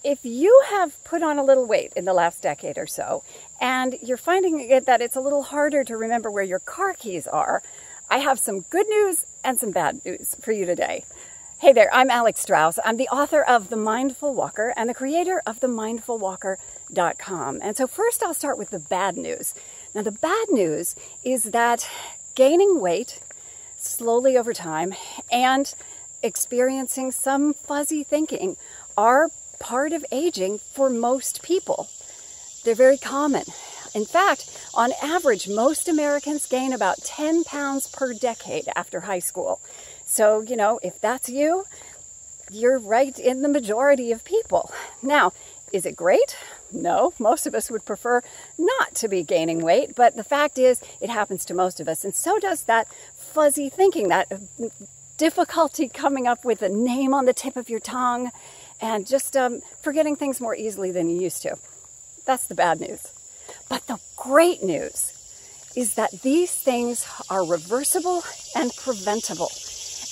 If you have put on a little weight in the last decade or so, and you're finding that it's a little harder to remember where your car keys are, I have some good news and some bad news for you today. Hey there, I'm Alex Strauss. I'm the author of The Mindful Walker and the creator of themindfulwalker.com. And so first I'll start with the bad news. Now the bad news is that gaining weight slowly over time and experiencing some fuzzy thinking are part of aging for most people. They're very common. In fact, on average, most Americans gain about 10 pounds per decade after high school. So, if that's you, you're right in the majority of people. Now, is it great? No, most of us would prefer not to be gaining weight, but the fact is it happens to most of us. And so does that fuzzy thinking, that difficulty coming up with a name on the tip of your tongue and just forgetting things more easily than you used to. That's the bad news. But the great news is that these things are reversible and preventable.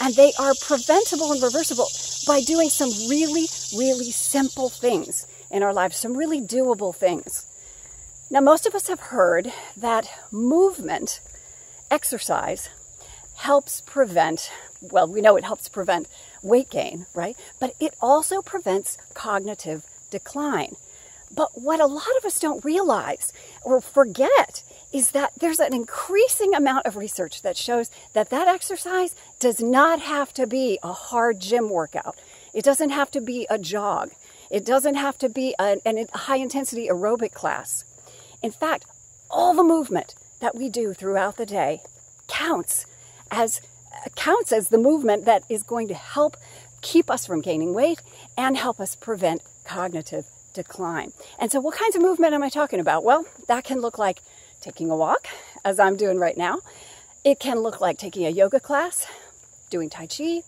And they are preventable and reversible by doing some really, really simple things in our lives, some really doable things. Now, most of us have heard that movement, exercise, helps prevent, well, we know it helps prevent weight gain, right? But it also prevents cognitive decline. But what a lot of us don't realize or forget is that there's an increasing amount of research that shows that exercise does not have to be a hard gym workout. It doesn't have to be a jog. It doesn't have to be a high-intensity aerobic class. In fact, all the movement that we do throughout the day counts as the movement that is going to help keep us from gaining weight and help us prevent cognitive decline. And so what kinds of movement am I talking about? Well, that can look like taking a walk, as I'm doing right now. It can look like taking a yoga class, doing Tai Chi,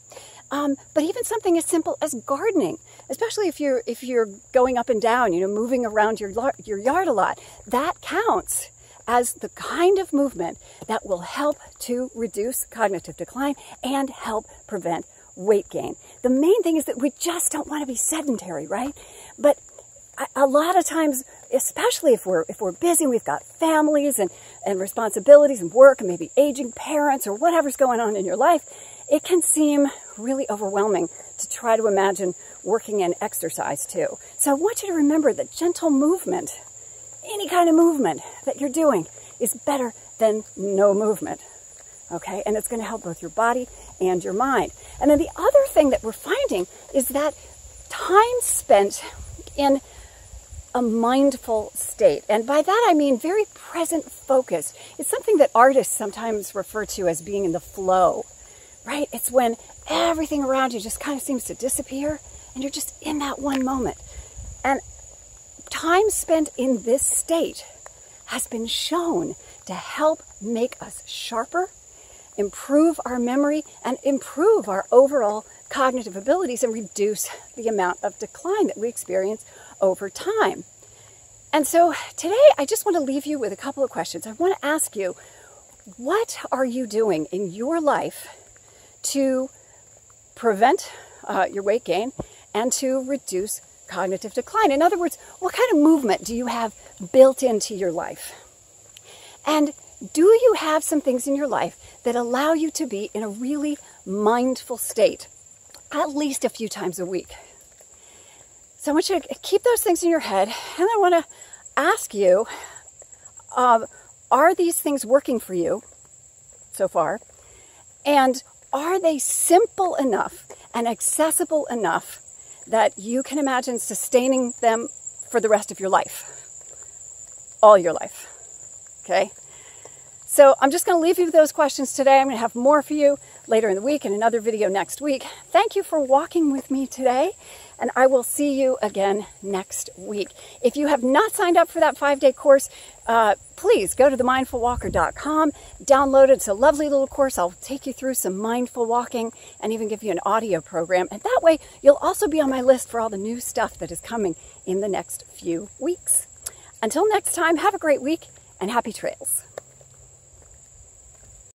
but even something as simple as gardening, especially if you're going up and down, moving around your yard a lot. That counts as the kind of movement that will help to reduce cognitive decline and help prevent weight gain. The main thing is that we just don't want to be sedentary, right? But a lot of times, especially if we're busy, we've got families and responsibilities and work and maybe aging parents or whatever's going on in your life, it can seem really overwhelming to try to imagine working in exercise too. So I want you to remember that gentle movement, any kind of movement that you're doing, is better than no movement. Okay? And it's going to help both your body and your mind. And then the other thing that we're finding is that time spent in a mindful state, and by that I mean very present focused. It's something that artists sometimes refer to as being in the flow, right? It's when everything around you just kind of seems to disappear and you're just in that one moment. And time spent in this state has been shown to help make us sharper, improve our memory, and improve our overall cognitive abilities and reduce the amount of decline that we experience over time. And so today I just want to leave you with a couple of questions. I want to ask you, what are you doing in your life to prevent your weight gain and to reduce cognitive decline? In other words, what kind of movement do you have built into your life? And do you have some things in your life that allow you to be in a really mindful state at least a few times a week? So I want you to keep those things in your head, and I want to ask you, are these things working for you so far? And are they simple enough and accessible enough that you can imagine sustaining them for the rest of your life? All your life. Okay? So I'm just going to leave you with those questions today. I'm going to have more for you later in the week and another video next week. Thank you for walking with me today, and I will see you again next week. If you have not signed up for that 5-day course, please go to themindfulwalker.com, download it. It's a lovely little course. I'll take you through some mindful walking and even give you an audio program. And that way, you'll also be on my list for all the new stuff that is coming in the next few weeks. Until next time, have a great week and happy trails.